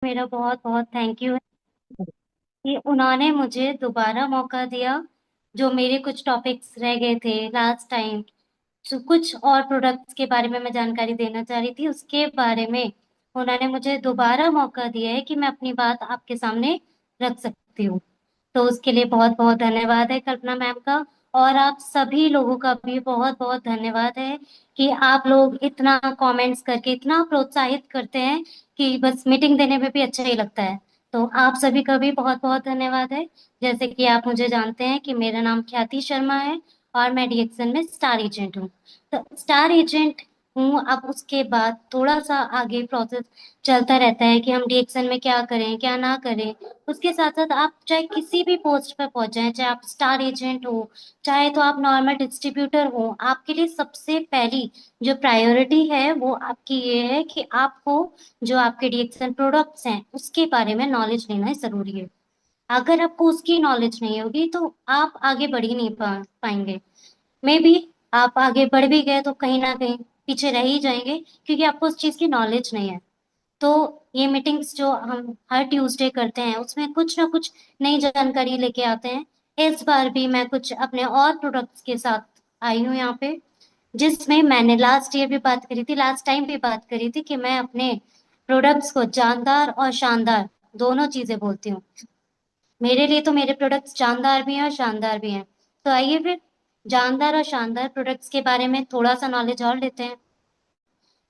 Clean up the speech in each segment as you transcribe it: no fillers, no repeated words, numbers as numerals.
मेरा बहुत बहुत थैंक यू है कि उन्होंने मुझे दोबारा मौका दिया। जो मेरे कुछ टॉपिक्स रह गए थे लास्ट टाइम, जो कुछ और प्रोडक्ट्स के बारे में मैं जानकारी देना चाह रही थी, उसके बारे में उन्होंने मुझे दोबारा मौका दिया है कि मैं अपनी बात आपके सामने रख सकती हूँ। तो उसके लिए बहुत बहुत धन्यवाद है कल्पना मैम का। और आप सभी लोगों का भी बहुत बहुत धन्यवाद है कि आप लोग इतना कमेंट्स करके इतना प्रोत्साहित करते हैं कि बस मीटिंग देने में भी अच्छा ही लगता है। तो आप सभी का भी बहुत बहुत धन्यवाद है। जैसे कि आप मुझे जानते हैं कि मेरा नाम ख्याति शर्मा है और मैं डीएक्सन में स्टार एजेंट हूँ। तो स्टार एजेंट हूँ, अब उसके बाद थोड़ा सा आगे प्रोसेस चलता रहता है कि हम डीएक्सन में क्या करें क्या ना करें। उसके साथ साथ आप चाहे किसी भी पोस्ट पर पहुंच जाएं, चाहे आप स्टार एजेंट हो, चाहे तो आप नॉर्मल डिस्ट्रीब्यूटर हो, आपके लिए सबसे पहली जो प्रायोरिटी है वो आपकी ये है कि आपको जो आपके डीएक्सन प्रोडक्ट्स हैं उसके बारे में नॉलेज लेना जरूरी है। अगर आपको उसकी नॉलेज नहीं होगी तो आप आगे बढ़ ही नहीं पाएंगे। मे बी आप आगे बढ़ भी गए तो कहीं ना कहीं पीछे रह ही जाएंगे, क्योंकि आपको उस चीज की नॉलेज नहीं है। तो ये मीटिंग्स जो हम हर ट्यूसडे करते हैं उसमें कुछ ना कुछ नई जानकारी लेके आते हैं। इस बार भी मैं कुछ अपने और प्रोडक्ट्स के साथ आई हूँ यहाँ पे, जिसमें मैंने लास्ट ईयर भी बात करी थी, लास्ट टाइम भी बात करी थी कि मैं अपने प्रोडक्ट्स को जानदार और शानदार दोनों चीजें बोलती हूँ। मेरे लिए तो मेरे प्रोडक्ट्स जानदार भी हैं और शानदार भी हैं। तो आइए फिर जानदार और शानदार प्रोडक्ट्स के बारे में थोड़ा सा नॉलेज और लेते हैं।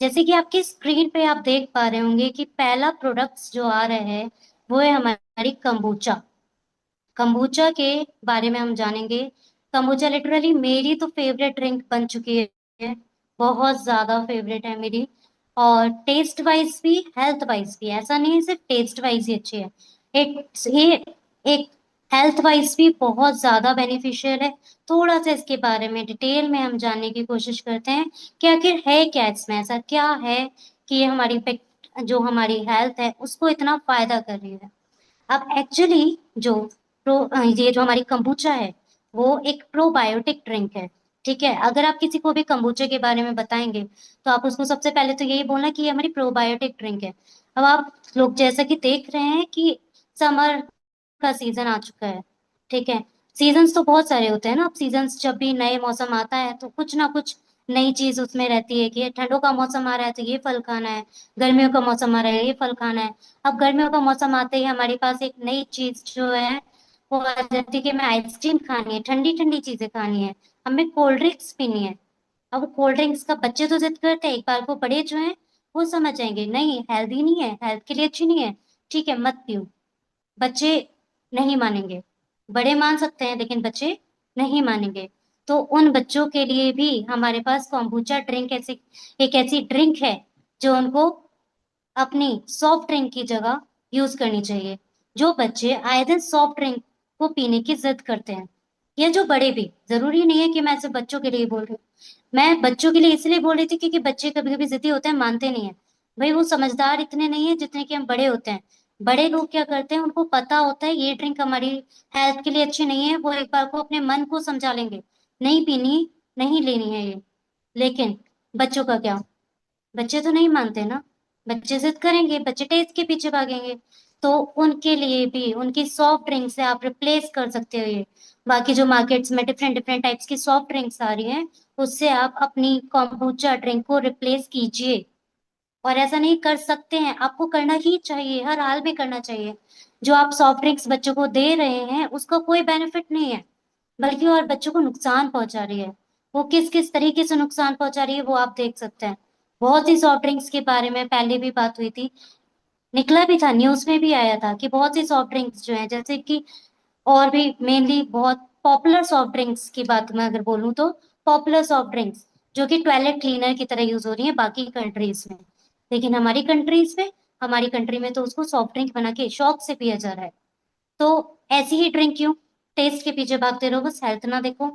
जैसे कि आपकी स्क्रीन पे आप देख पा रहे होंगे कि पहला प्रोडक्ट्स जो आ रहा है वो है हमारी कंबूचा। कंबूचा के बारे में हम जानेंगे। कंबूचा लिटरली मेरी तो फेवरेट ड्रिंक बन चुकी है, बहुत ज्यादा फेवरेट है मेरी। और टेस्ट वाइज भी हेल्थ वाइज भी, ऐसा नहीं है सिर्फ टेस्ट वाइज ही अच्छी है, ये एक हेल्थ वाइज भी बहुत ज्यादा बेनिफिशियल है। थोड़ा सा इसके बारे में डिटेल में हम जानने की कोशिश करते हैं कि आखिर है क्या, इसमें ऐसा क्या है कि ये हमारी जो हमारी हेल्थ है उसको इतना फायदा कर रही है। अब एक्चुअली जो ये जो हमारी कंबूचा है वो एक प्रोबायोटिक ड्रिंक है। ठीक है, अगर आप किसी को भी कंबूचे के बारे में बताएंगे तो आप उसको सबसे पहले तो यही बोलना कि ये हमारी प्रोबायोटिक ड्रिंक है। अब आप लोग जैसा कि देख रहे हैं कि समर का सीजन आ चुका है। ठीक है, सीजन्स तो बहुत सारे होते हैं ना। अब सीजन्स जब भी नए मौसम आता है तो कुछ ना कुछ नई चीज उसमें रहती है कि ठंडों का मौसम आ रहा है तो ये फल खाना है, गर्मियों का मौसम आ रहा है ये फल खाना है। अब गर्मियों का मौसम आते ही हमारे पास एक नई चीज जो है वो आ जाती है कि हमें आइसक्रीम खानी है, ठंडी ठंडी चीजें खानी है, हमें कोल्ड ड्रिंक्स पीनी है। अब कोल्ड ड्रिंक्स का बच्चे तो जिद करते हैं, एक बार को बड़े जो हैं वो समझ जाएंगे नहीं हेल्दी नहीं है, हेल्थ के लिए अच्छी नहीं है, ठीक है मत पियो। बच्चे नहीं मानेंगे। बड़े मान सकते हैं लेकिन बच्चे नहीं मानेंगे। तो उन बच्चों के लिए भी हमारे पास कॉम्बुचा ड्रिंक ऐसी एक ऐसी ड्रिंक है जो उनको अपनी सॉफ्ट ड्रिंक की जगह यूज करनी चाहिए। जो बच्चे आए दिन सॉफ्ट ड्रिंक को पीने की जिद करते हैं, या जो बड़े भी, जरूरी नहीं है कि मैं सिर्फ बच्चों के लिए ही बोल रही हूँ। मैं बच्चों के लिए इसलिए बोल रही थी क्योंकि बच्चे कभी कभी जिद्दी होते हैं, मानते नहीं है। भाई वो समझदार इतने नहीं है जितने कि हम बड़े होते हैं। बड़े लोग क्या करते हैं, उनको पता होता है ये ड्रिंक हमारी हेल्थ के लिए अच्छी नहीं है, वो एक बार को अपने मन को समझा लेंगे नहीं पीनी, नहीं लेनी है ये। लेकिन बच्चों का क्या, बच्चे तो नहीं मानते ना। बच्चे जिद करेंगे, बच्चे टेस्ट के पीछे भागेंगे। तो उनके लिए भी उनकी सॉफ्ट ड्रिंक से आप रिप्लेस कर सकते हो ये। बाकी जो मार्केट्स में डिफरेंट डिफरेंट टाइप्स की सॉफ्ट ड्रिंक्स आ रही हैं उससे आप अपनी कॉम्बुचा ड्रिंक को रिप्लेस कीजिए। और ऐसा नहीं कर सकते हैं, आपको करना ही चाहिए, हर हाल में करना चाहिए। जो आप सॉफ्ट ड्रिंक्स बच्चों को दे रहे हैं उसका कोई बेनिफिट नहीं है, बल्कि और बच्चों को नुकसान पहुंचा रही है। वो किस किस तरीके से नुकसान पहुंचा रही है वो आप देख सकते हैं। बहुत सी सॉफ्ट ड्रिंक्स के बारे में पहले भी बात हुई थी, निकला भी था, न्यूज में भी आया था कि बहुत सी सॉफ्ट ड्रिंक्स जो हैं, जैसे कि और भी मेनली बहुत पॉपुलर सॉफ्ट ड्रिंक्स की बात मैं अगर बोलूँ तो पॉपुलर सॉफ्ट ड्रिंक्स जो कि टॉयलेट क्लीनर की तरह यूज हो रही है बाकी कंट्रीज में, लेकिन हमारी कंट्री में तो उसको सॉफ्ट ड्रिंक बना के शौक से पिया जा रहा है। तो ऐसी ही ड्रिंक क्यों, टेस्ट के पीछे भागते रहो, बस हेल्थ ना देखो।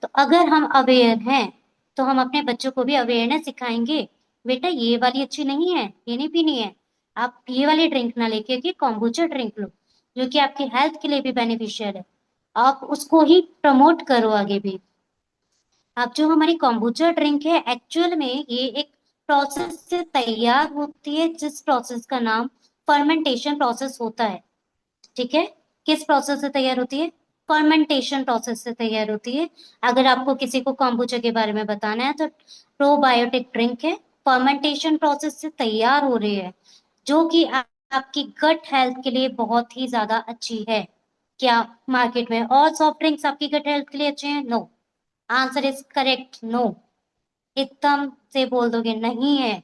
तो अगर हम अवेयर हैं तो हम अपने बच्चों को भी अवेयरनेस सिखाएंगे, बेटा ये वाली अच्छी नहीं है, ये नहीं पीनी है, आप ये वाली ड्रिंक ना लेके कि कॉम्बुचा ड्रिंक लो जो कि आपकी हेल्थ के लिए भी बेनिफिशियल है। आप उसको ही प्रमोट करो आगे भी। अब जो हमारी कॉम्बुचा ड्रिंक है एक्चुअल में ये एक प्रोसेस से तैयार होती है जिस प्रोसेस का नाम फर्मेंटेशन प्रोसेस होता है। ठीक है, किस प्रोसेस से तैयार होती है? फर्मेंटेशन प्रोसेस से तैयार होती है। अगर आपको किसी को कॉम्बुचा के बारे में बताना है तो प्रोबायोटिक ड्रिंक है, फर्मेंटेशन प्रोसेस से तैयार हो रही है, जो कि आपकी गट हेल्थ के लिए बहुत ही ज्यादा अच्छी है। क्या मार्केट में और सॉफ्ट ड्रिंक्स आपकी गट हेल्थ के लिए अच्छे हैं? No. Answer is correct, no. एकदम से बोल दोगे नहीं है।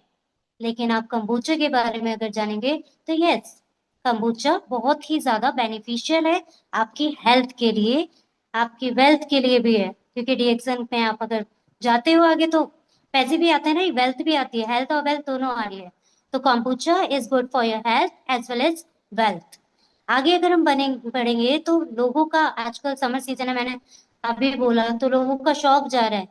लेकिन आप कंबूचा के बारे में अगर जानेंगे तो यस, कंबूचा बहुत ही ज्यादा बेनिफिशियल है आपकी हेल्थ के लिए, आपकी वेल्थ के लिए भी है। क्योंकि डिएक्शन में आप अगर जाते हो आगे तो पैसे भी आते हैं ना, वेल्थ भी आती है, हेल्थ और वेल्थ दोनों आ रही है। तो kombucha is good for your health as well as wealth. आगे अगर हम बने बढ़ेंगे तो लोगों का आजकल समर सीजन है, मैंने अभी बोला, तो लोगों का शौक जा रहा है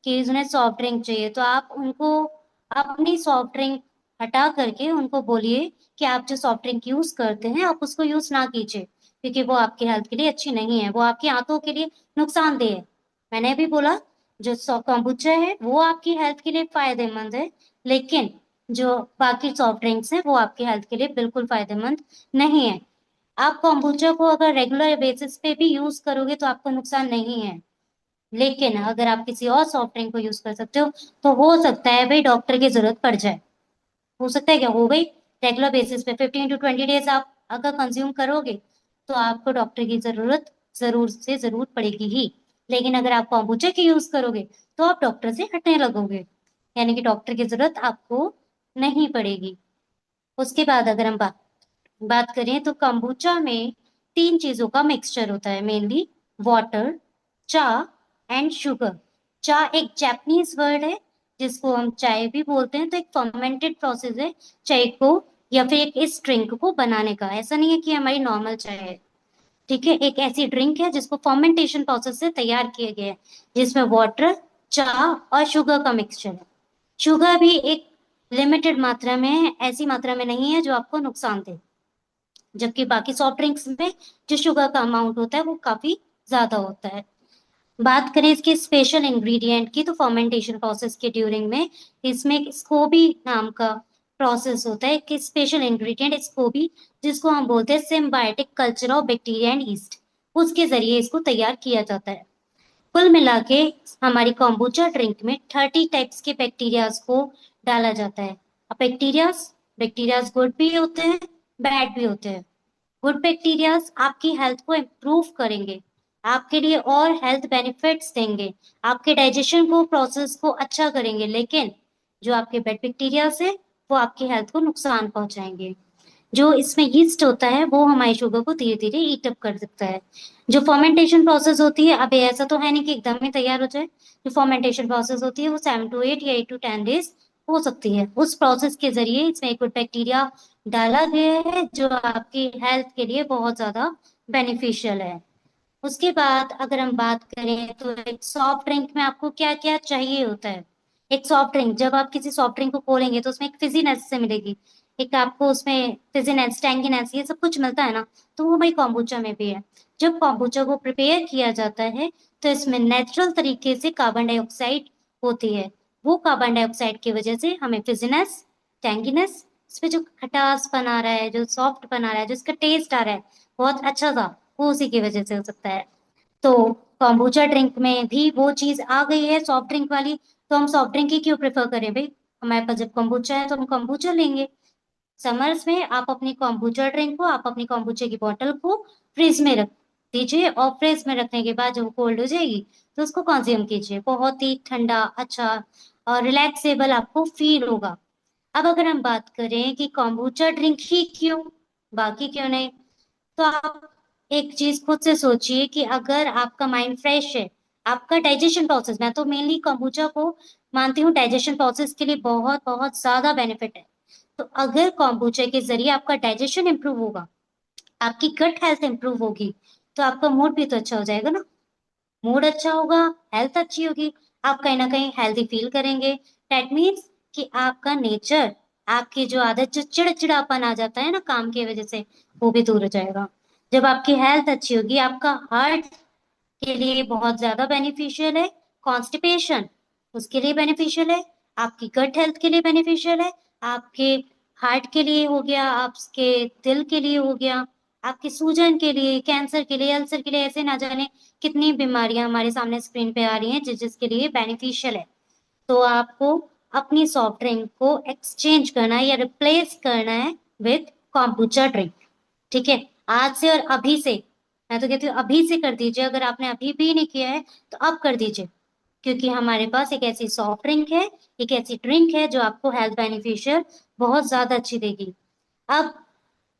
कि उन्हें सॉफ्ट ड्रिंक चाहिए। तो आप उनको अपनी सॉफ्ट ड्रिंक हटा करके उनको बोलिए कि आप जो सॉफ्ट ड्रिंक यूज करते हैं आप उसको यूज ना कीजिए, क्योंकि वो आपकी हेल्थ के लिए अच्छी नहीं है, वो आपकी आंतों के लिए नुकसानदेह है। मैंने भी बोला जो kombucha है वो आपकी हेल्थ के लिए फायदेमंद है, लेकिन जो बाकी सॉफ्ट ड्रिंक्स हैं वो आपकी हेल्थ के लिए बिल्कुल फायदेमंद नहीं है। आप kombucha को अगर रेगुलर बेसिस पे भी यूज करोगे तो आपको नुकसान नहीं है, लेकिन अगर आप किसी और सॉफ्ट ड्रिंक को यूज कर सकते हो तो हो सकता है भाई डॉक्टर की जरूरत पड़ जाए। हो सकता है क्या हो गई, रेगुलर बेसिस पे 15 to 20 डेज आप अगर कंज्यूम करोगे तो आपको डॉक्टर की जरूरत जरूर से जरूर पड़ेगी ही। लेकिन अगर आप कॉम्बुचा की यूज करोगे तो आप डॉक्टर से हटने लगोगे, यानी कि डॉक्टर की जरूरत आपको नहीं पड़ेगी। उसके बाद अगर हम बात करें तो kombucha में 3 चीजों का मिक्सचर होता है मेनली, वाटर, चाय एंड शुगर। चाय एक जापानीज वर्ड है जिसको हम चाय भी बोलते हैं, तो एक फर्मेंटेड प्रोसेस है चाय को या फिर एक इस ड्रिंक को बनाने का। ऐसा नहीं है कि हमारी नॉर्मल चाय है, ठीक है, एक ऐसी ड्रिंक है जिसको फर्मेंटेशन प्रोसेस से तैयार किया गया है, जिसमें वाटर, चाय और शुगर का मिक्सचर है। शुगर भी एक लिमिटेड मात्रा में है, ऐसी मात्रा में नहीं है जो आपको नुकसान दे, जबकि बाकी सॉफ्ट ड्रिंक्स में जो शुगर का अमाउंट होता है वो काफी ज्यादा होता है। बात करें इसके स्पेशल इंग्रेडिएंट की तो फर्मेंटेशन प्रोसेस के ड्यूरिंग में इसमें स्कोबी नाम का प्रोसेस होता है, कि स्पेशल इंग्रेडिएंट स्कोबी, जिसको हम बोलते हैं symbiotic culture of bacteria and yeast, उसके जरिए इसको तैयार किया जाता है। कुल मिला के हमारी kombucha ड्रिंक में 30 टाइप्स के बैक्टीरियाज को डाला जाता है। अब बैक्टीरियाज बैक्टीरियाज गुड भी होते हैं, बैड भी होते हैं। गुड बैक्टीरियाज आपकी हेल्थ को इम्प्रूव करेंगे, आपके लिए और हेल्थ बेनिफिट्स देंगे, आपके डाइजेशन को प्रोसेस को अच्छा करेंगे, लेकिन जो आपके बैड बैक्टीरियाज है वो आपकी हेल्थ को नुकसान पहुंचाएंगे। जो इसमें यीस्ट होता है वो हमारी शुगर को धीरे धीरे ईट अप कर सकता है। जो फर्मेंटेशन प्रोसेस होती है, अब ये ऐसा तो है नहीं कि एकदम ही तैयार हो जाए, जो फर्मेंटेशन प्रोसेस होती है वो 7 to 8 या 8 to 10 डेज हो सकती है। उस प्रोसेस के जरिए इसमें एक बैक्टीरिया डाला गया है जो आपकी हेल्थ के लिए बहुत ज्यादा बेनिफिशियल है। उसके बाद अगर हम बात करें तो एक सॉफ्ट ड्रिंक में आपको क्या क्या चाहिए होता है। एक सॉफ्ट ड्रिंक, जब आप किसी सॉफ्ट ड्रिंक को खोलेंगे तो उसमें एक फिजीनेस से मिलेगी, एक आपको उसमें फिजीनेस, टैंगीनेस, ये सब कुछ मिलता है ना, तो वो भाई kombucha में भी है। जब kombucha को प्रिपेयर किया जाता है तो इसमें नेचुरल तरीके से कार्बन डाइऑक्साइड होती है। वो कार्बन डाइऑक्साइड की वजह से हमें फिजीनेस, टैंगीनेस, इसमें जो खटास बना रहा है, जो सॉफ्ट बना रहा है, जो इसका टेस्ट आ रहा है बहुत अच्छा सा, वो उसी की वजह से हो सकता है। तो kombucha ड्रिंक में भी वो चीज आ गई है सॉफ्ट ड्रिंक वाली, तो हम सॉफ्ट ड्रिंक ही क्यों प्रेफर करें भाई, हमारे पास जब kombucha है तो हम kombucha लेंगे। समर्स में आप अपनी kombucha ड्रिंक को, आप अपनी kombucha की बोतल को फ्रिज में रख दीजिए, और फ्रिज में रखने के बाद जब वो कोल्ड हो जाएगी तो उसको कंज्यूम कीजिए, बहुत ही ठंडा, अच्छा और रिलैक्सेबल आपको फील होगा। अब अगर हम बात करें कि kombucha ड्रिंक ही क्यों, बाकी क्यों नहीं, तो आप एक चीज खुद से सोचिए कि अगर आपका माइंड फ्रेश है, आपका डाइजेशन प्रोसेस, मैं तो मेनली kombucha को मानती हूँ डाइजेशन प्रोसेस के लिए बहुत बहुत ज्यादा बेनिफिट है। तो अगर kombucha के जरिए आपका डाइजेशन इंप्रूव होगा, आपकी गट हेल्थ इंप्रूव होगी, तो आपका मूड भी तो अच्छा हो जाएगा ना। मूड अच्छा होगा, हेल्थ अच्छी होगी, आप कहीं ना कहीं हेल्दी फील करेंगे। दैट मीन्स कि आपका नेचर, आपकी जो आदत, जो चिड़चिड़ापन आ जाता है ना काम की वजह से, वो भी दूर हो जाएगा। जब आपकी हेल्थ अच्छी होगी, आपका हार्ट के लिए बहुत ज्यादा बेनिफिशियल है, कॉन्स्टिपेशन उसके लिए बेनिफिशियल है, आपकी गट हेल्थ के लिए बेनिफिशियल है, आपके हार्ट के लिए हो गया, आपके दिल के लिए हो गया, आपके सूजन के लिए, कैंसर के लिए, अल्सर के लिए, ऐसे ना जाने कितनी बीमारियां हमारे सामने स्क्रीन पे आ रही हैं जिसके लिए बेनिफिशियल है। तो आपको अपनी सॉफ्ट ड्रिंक को एक्सचेंज करना है या रिप्लेस करना है विद कॉम्बुचा ड्रिंक। ठीक है, आज से और अभी से, मैं तो कहती हूँ अभी से कर दीजिए। अगर आपने अभी भी नहीं किया है तो अब कर दीजिए, क्योंकि हमारे पास एक ऐसी सॉफ्ट ड्रिंक है, एक ऐसी ड्रिंक है जो आपको हेल्थ बेनिफिशियल बहुत ज्यादा अच्छी देगी। अब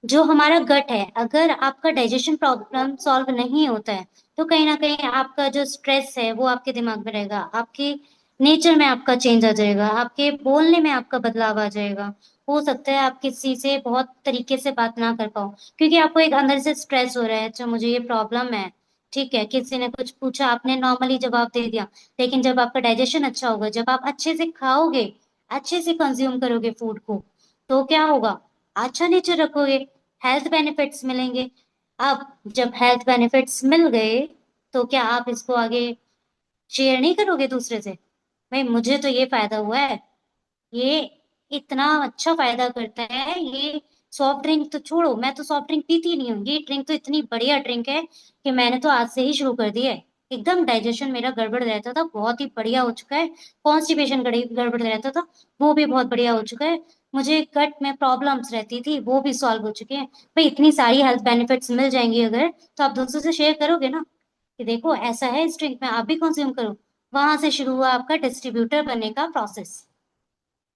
जो हमारा गट है, अगर आपका डाइजेशन प्रॉब्लम सॉल्व नहीं होता है तो कहीं ना कहीं आपका जो स्ट्रेस है वो आपके दिमाग में रहेगा, आपके नेचर में आपका चेंज आ जाएगा, आपके बोलने में आपका बदलाव आ जाएगा। हो सकता है आप किसी से बहुत तरीके से बात ना कर पाओ, क्योंकि आपको एक अंदर से स्ट्रेस हो रहा है, अच्छा मुझे ये प्रॉब्लम है। ठीक है, किसी ने कुछ पूछा, आपने नॉर्मली जवाब दे दिया, लेकिन जब आपका डाइजेशन अच्छा होगा, जब आप अच्छे से खाओगे, अच्छे से कंज्यूम करोगे फूड को, तो क्या होगा, अच्छा नेचर रखोगे, हेल्थ बेनिफिट्स मिलेंगे। अब जब हेल्थ बेनिफिट्स मिल गए तो क्या आप इसको आगे शेयर नहीं करोगे दूसरे से? भाई मुझे तो ये फायदा हुआ है, ये इतना अच्छा फायदा करता है ये। सॉफ्ट ड्रिंक तो छोड़ो, मैं तो सॉफ्ट ड्रिंक पीती ही नहीं हूँ, ये ड्रिंक तो इतनी बढ़िया ड्रिंक है कि मैंने तो आज से ही शुरू कर दी है। एकदम डाइजेशन मेरा गड़बड़ रहता था, बहुत ही बढ़िया हो चुका है। कॉन्स्टिपेशन गड़बड़ रहता था, वो भी बहुत बढ़िया हो चुका है। मुझे गट में प्रॉब्लम्स रहती थी, वो भी सॉल्व हो चुके हैं। भाई इतनी सारी हेल्थ बेनिफिट्स मिल जाएंगी अगर, तो आप दूसरों से शेयर करोगे ना, कि देखो ऐसा है इस ड्रिंक में, आप भी कंज्यूम करो। वहां से शुरू हुआ आपका डिस्ट्रीब्यूटर बनने का प्रोसेस।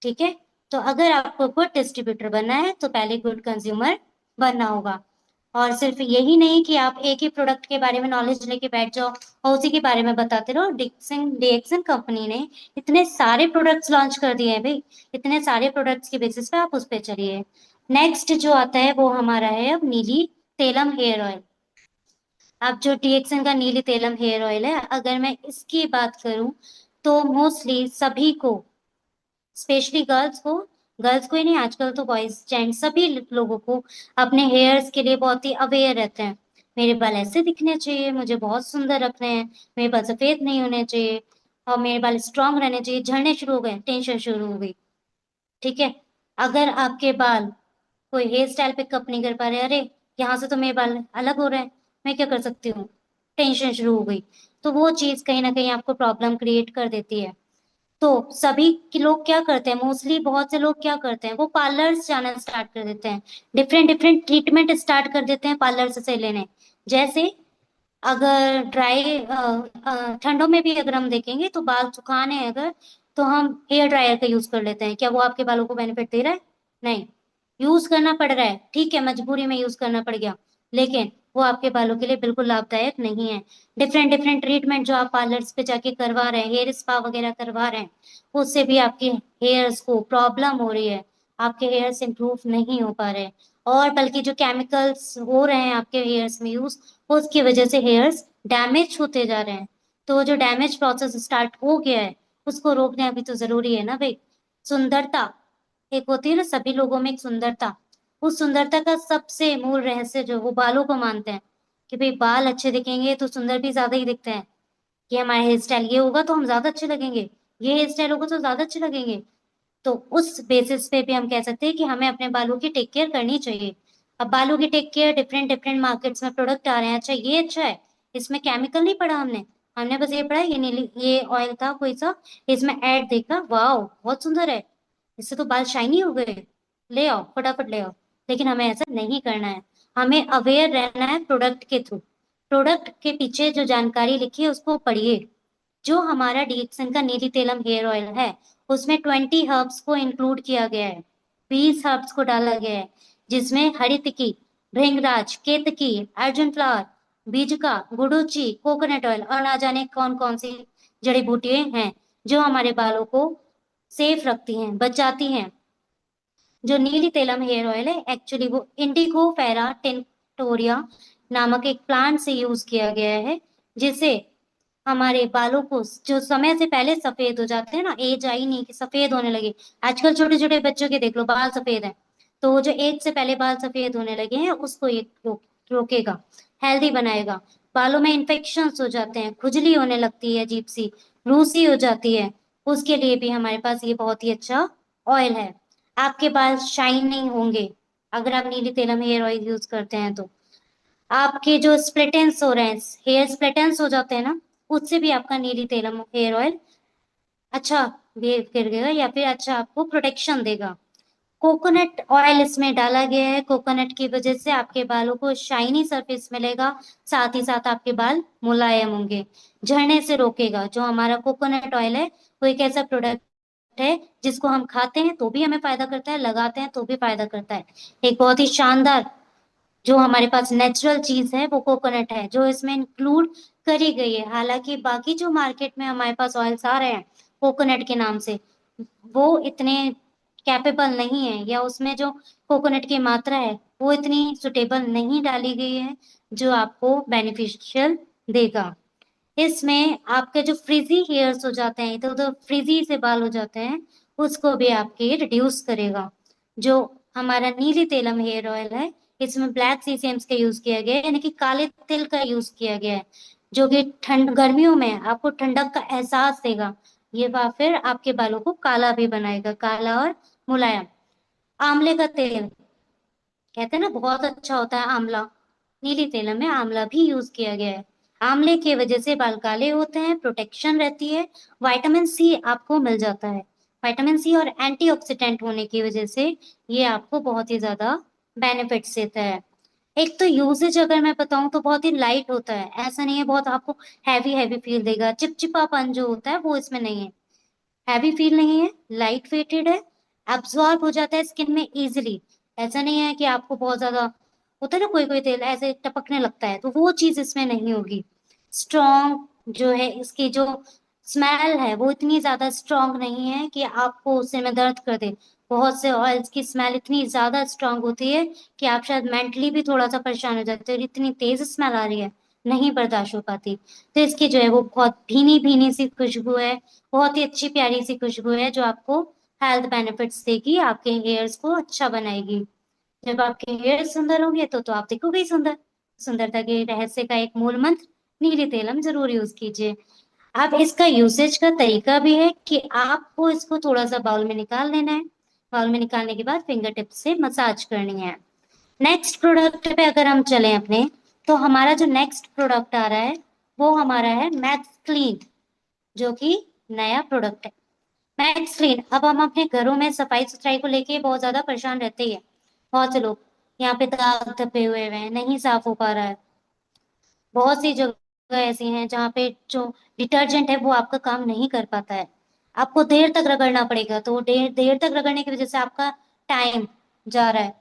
ठीक है, तो अगर आपको गुड डिस्ट्रीब्यूटर बनना है तो पहले गुड कंज्यूमर बनना होगा। और सिर्फ यही नहीं कि आप एक ही प्रोडक्ट के बारे में नॉलेज लेके बैठ जाओ और उसी के बारे में बताते रहो। डिक्सन डिएक्सन कंपनी ने इतने सारे प्रोडक्ट्स लॉन्च कर दिए हैं भाई, इतने सारे प्रोडक्ट्स के बेसिस पे आप उस पे चलिए। नेक्स्ट जो आता है वो हमारा है अब नीली तेलम हेयर ऑयल। अब जो डीएक्सन का नीली तेलम हेयर ऑयल है, अगर मैं इसकी बात करूं तो मोस्टली सभी को, स्पेशली गर्ल्स को ही नहीं, आजकल तो बॉयज जेंट्स सभी लोगों को अपने हेयर्स के लिए बहुत ही अवेयर रहते हैं। मेरे बाल ऐसे दिखने चाहिए, मुझे बहुत सुंदर रखने हैं, मेरे बाल सफेद नहीं होने चाहिए, और मेरे बाल स्ट्रांग रहने चाहिए। झड़ने शुरू हो गए, टेंशन शुरू हो गई। ठीक है, अगर आपके बाल कोई हेयर स्टाइल पिकअप नहीं कर पा रहे, अरे यहाँ से तो मेरे बाल अलग हो रहे हैं, मैं क्या कर सकती हूँ, टेंशन शुरू हो गई। तो वो चीज कहीं ना कहीं आपको प्रॉब्लम क्रिएट कर देती है। तो सभी के लोग क्या करते हैं, मोस्टली बहुत से लोग क्या करते हैं, वो पार्लर्स जाना स्टार्ट कर देते हैं, डिफरेंट डिफरेंट ट्रीटमेंट स्टार्ट कर देते हैं पार्लर से लेने। जैसे अगर ठंडों में भी अगर हम देखेंगे तो बाल सुखाने हैं अगर, तो हम हेयर ड्रायर का यूज कर लेते हैं। क्या वो आपके बालों को बेनिफिट दे रहा है? नहीं। यूज करना पड़ रहा है, ठीक है, मजबूरी में यूज करना पड़ गया, लेकिन वो आपके बालों के लिए बिल्कुल लाभदायक नहीं है। डिफरेंट डिफरेंट ट्रीटमेंट जो आप पार्लर्स पे जाके करवा रहे हैं, हेयर स्पा वगैरह करवा रहे हैं, उससे भी आपके हेयर्स को प्रॉब्लम हो रही है, आपके हेयर्स इंप्रूव नहीं हो पा रहे, और बल्कि जो केमिकल्स हो रहे हैं आपके हेयर्स में यूज, उसकी वजह से हेयर्स डैमेज होते जा रहे हैं। तो वो जो डैमेज प्रोसेस स्टार्ट हो गया है, उसको रोकना भी तो जरूरी है ना भाई। सुंदरता, एक होती है ना सभी लोगों में एक सुंदरता, उस सुंदरता का सबसे मूल रहस्य जो वो बालों को मानते हैं, कि भाई बाल अच्छे दिखेंगे तो सुंदर भी ज्यादा ही दिखते हैं, कि हमारा हेयर स्टाइल ये होगा तो हम ज्यादा अच्छे लगेंगे, ये हेयर स्टाइल होगा तो ज्यादा अच्छे लगेंगे। तो उस बेसिस पे भी हम कह सकते हैं कि हमें अपने बालों की टेक केयर करनी चाहिए। अब बालों की take care, different different markets में प्रोडक्ट आ रहे हैं, अच्छा ये अच्छा है, इसमें केमिकल नहीं पड़ा, हमने हमने बस ये पढ़ा ये नीली ये ऑयल था कोई सा, इसमें ऐड देखा, वाह बहुत सुंदर है, इससे तो बाल शाइनी हो गए, ले आओ फटाफट ले आओ। लेकिन हमें ऐसा नहीं करना है, हमें अवेयर रहना है प्रोडक्ट के थ्रू। प्रोडक्ट के पीछे जो जानकारी लिखी है उसको पढ़िए। जो हमारा डीएक्सन का नीली तेलम हेयर ऑयल है, उसमें 20 हर्ब्स को इंक्लूड किया गया है, 20 हर्ब्स को डाला गया है, जिसमें हरितकी, भृंगराज, केतकी, Arjun flower, बीजका, Guduchi, coconut oil और ना जाने कौन कौन सी जड़ी बूटियां हैं जो हमारे बालों को सेफ रखती हैं, बचाती हैं। जो नीली तेलम हेयर ऑयल है एक्चुअली वो इंडिगो फेरा टिंटोरिया नामक एक प्लांट से यूज किया गया है, जिसे हमारे बालों को जो समय से पहले सफेद हो जाते हैं ना, एज आई नहीं कि सफेद होने लगे, आजकल छोटे छोटे बच्चों के देख लो बाल सफेद हैं, तो वो जो एज से पहले बाल सफेद होने लगे हैं उसको ये रोकेगा, हेल्दी बनाएगा। बालों में इन्फेक्शंस हो जाते हैं, खुजली होने लगती है अजीब सी, रूसी हो जाती है, उसके लिए भी हमारे पास ये बहुत ही अच्छा ऑयल है। आपके बाल शाइन नहीं होंगे अगर आप नीली तेलम हेयर ऑयल यूज करते हैं तो। आपके जो स्प्लिटेंस हो रहे हैं, हेयर स्प्लिटेंस हो जाते हैं ना, उससे भी आपका नीली तेलम हेयर ऑयल अच्छा बिहेव करेगा या फिर अच्छा आपको प्रोटेक्शन देगा। कोकोनट ऑयल इसमें डाला गया है, कोकोनट की वजह से आपके बालों को शाइनी सरफेस मिलेगा, साथ ही साथ आपके बाल मुलायम होंगे, झड़ने से रोकेगा। जो हमारा कोकोनट ऑयल है वो एक ऐसा प्रोडक्ट है जिसको हम खाते हैं तो भी हमें फायदा करता है, लगाते हैं तो भी फायदा करता है। एक बहुत ही शानदार जो हमारे पास नेचुरल चीज है वो कोकोनट है, जो इसमें इंक्लूड करी गई है। हालांकि बाकी जो मार्केट में हमारे पास ऑयल्स आ रहे हैं कोकोनट के नाम से, वो इतने कैपेबल नहीं है, या उसमें जो कोकोनट की मात्रा है वो इतनी सुटेबल नहीं डाली गई है जो आपको बेनिफिशियल देगा। इसमें आपके जो फ्रिजी हेयर्स हो जाते हैं, इधर उधर फ्रिजी से बाल हो जाते हैं, उसको भी आपके रिड्यूस करेगा। जो हमारा नीली तेलम हेयर ऑयल है, इसमें ब्लैक सीसीएम्स का यूज किया गया है, यानी कि काले तिल का यूज किया गया है, जो कि ठंड गर्मियों में आपको ठंडक का एहसास देगा। ये फिर आपके बालों को काला भी बनाएगा, काला और मुलायम। आंवले का तेल कहते हैं ना बहुत अच्छा होता है आंवला, नीली तेल में आंवला भी यूज किया गया है। आंवले की वजह से बाल काले होते हैं, प्रोटेक्शन रहती है, विटामिन सी आपको मिल जाता है। विटामिन सी और एंटीऑक्सीडेंट होने की वजह से ये आपको बहुत ही ज्यादा बेनिफिट्स देता है। एक तो यूसेज अगर मैं बताऊं तो बहुत ही लाइट होता है, ऐसा नहीं है बहुत आपको हैवी हैवी फील देगा, चिपचिपापन जो होता है वो इसमें नहीं है। हैवी फील नहीं है, लाइट वेटेड है, एब्जॉर्ब हो जाता है स्किन में इजिली। ऐसा नहीं है कि आपको बहुत ज्यादा होता है ना, कोई कोई तेल ऐसे टपकने लगता है, तो वो चीज इसमें नहीं होगी। स्ट्रॉन्ग जो है इसकी जो स्मेल है वो इतनी ज्यादा स्ट्रॉन्ग नहीं है कि आपको उससे में दर्द कर दे। बहुत से ऑयल्स की स्मेल इतनी ज्यादा स्ट्रॉन्ग होती है कि आप शायद मेंटली भी थोड़ा सा परेशान हो जाते हो, और इतनी तेज स्मेल आ रही है, नहीं बर्दाश्त हो पाती। तो इसकी जो है वो बहुत भीनी भीनी सी खुशबू है, बहुत ही अच्छी प्यारी सी खुशबू है, जो आपको हेल्थ बेनिफिट्स देगी, आपके हेयर्स को अच्छा बनाएगी। जब आपके हेयर सुंदर होंगे तो आप दिखोगे ही सुंदर। सुंदरता के रहस्य का एक मूल मंत्र, नीली तेलम जरूर यूज कीजिए। आप इसका यूसेज का तरीका भी है कि आपको इसको थोड़ा सा बाउल में निकाल लेना है, बाउल में निकालने के बाद फिंगर टिप से मसाज करनी है। नेक्स्ट प्रोडक्ट पे अगर हम चलें अपने, तो हमारा जो नेक्स्ट प्रोडक्ट आ रहा है वो हमारा है मैक्स क्लीन, जो कि नया प्रोडक्ट है। मैक्स क्लीन, अब हम अपने घरों में सफाई सुथराई को लेके बहुत ज्यादा परेशान रहते ही है। बहुत से लोग यहाँ पे दाग धब्बे हुए हैं, नहीं साफ हो पा रहा है। बहुत सी जगह ऐसी हैं जहाँ पे जो डिटर्जेंट है वो आपका काम नहीं कर पाता है, आपको देर तक रगड़ना पड़ेगा, तो वो देर देर तक रगड़ने की वजह से आपका टाइम जा रहा है।